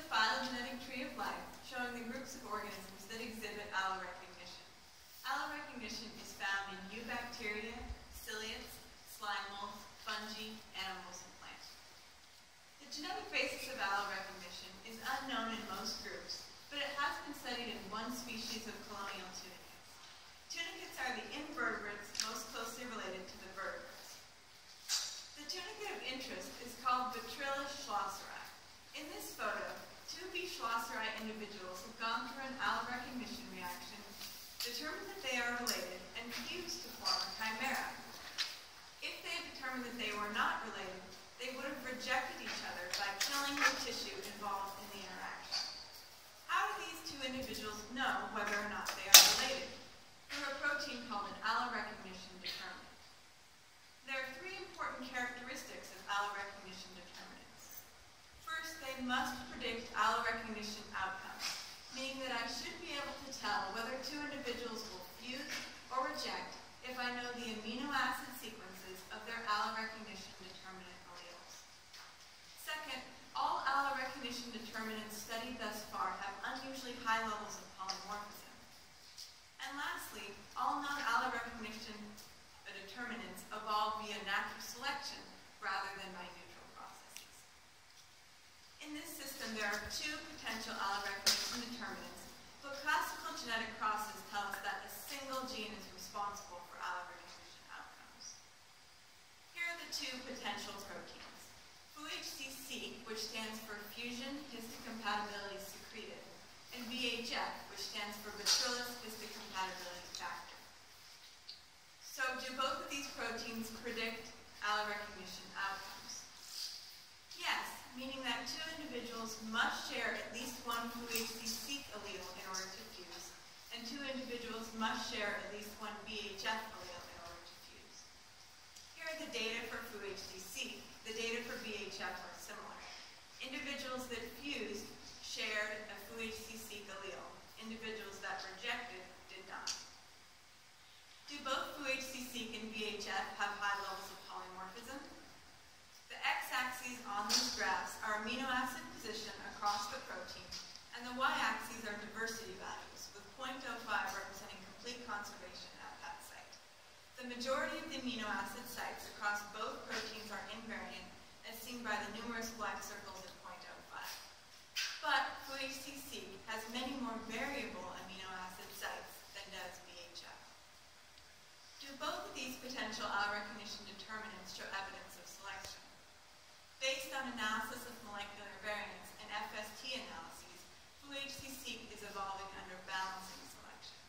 phylogenetic tree of life, showing the groups of organisms that exhibit allorecognition. Allorecognition is found in eubacteria, ciliates, slime molds, fungi, animals, and plants. The genetic basis of allorecognition is unknown in most groups, but it has been studied in one species of colonial tunicates. Tunicates are the invertebrates most closely related to the vertebrates. The tunicate of interest is called Schlosserii. In this photo, two B. Schlosserii individuals have gone through an allorecognition reaction, determined that they are related, and fused to form a chimera. If they had determined that they were not related, they would have rejected each other by killing the tissue involved in the interaction. How do these two individuals know whether or not they are related? Through a protein called an allorecognition determinant. There are three important characteristics of allorecognition determinants. First, they must predict allorecognition outcomes, meaning that I should be able to tell whether two individuals will fuse or reject if I know the amino acid sequences of their allorecognition determinant alleles. Second, all allorecognition determinants studied thus far have unusually high levels of polymorphism. And lastly, all non-allorecognition determinants evolve via natural selection rather than by neutral processes. In this system, there are two potential allorecognition determinants, but classical genetic crosses tell us that a single gene is responsible for allorecognition outcomes. Here are the two potential proteins. FUHC-seq, which stands for fusion histocompatibility secreted, and VHF, which stands for Bacillus histocompatibility factor. So do both of these proteins predict allorecognition outcomes? Yes, meaning that two individuals must share at least one FUHC-seq allele in order to fuse, and two individuals must share at least one VHF allele in order to fuse. Here are the data for FUHC-seq. The data for VHF are similar. Individuals that fused shared a FUHC-seq allele. Individuals that rejected did not. Do both FUHC-seq and VHF have high levels of polymorphism? The x-axes on these graphs are amino acid position across the protein, and the y-axes are diversity values, with 0.05 representing complete conservation at that site. The majority of the amino acid sites across both proteins are invariant, as seen by the numerous black circles at 0.05. But FUHC-seq has many more variable amino acid sites than does VHF. Do both of these potential allorecognition determinants show evidence of selection? Based on analysis of molecular variants and FST analyses, FUHC-seq is evolving under balancing selection.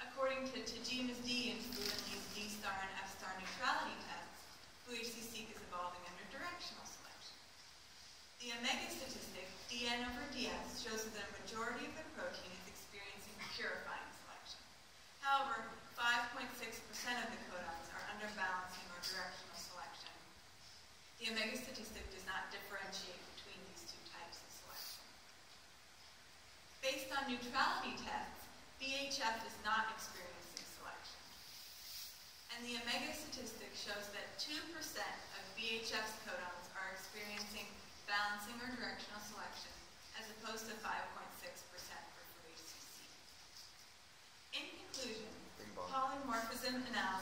According to Tajima's D and Fluenly's D-star and F-star neutrality tests, FUHC-seq is evolving under directional selection. The omega statistic, dN over ds, shows that a majority of the protein is experiencing purifying selection. However, 5.6% of the codons are under balancing or directional selection. The omega statistic does not differentiate between these two types of selection. Based on neutrality tests, VHF is not experiencing selection. And the omega statistic shows that 2% of VHF's codons are experiencing balancing or directional selection, as opposed to 5.6% for FUHC-seq. In conclusion, polymorphism analysis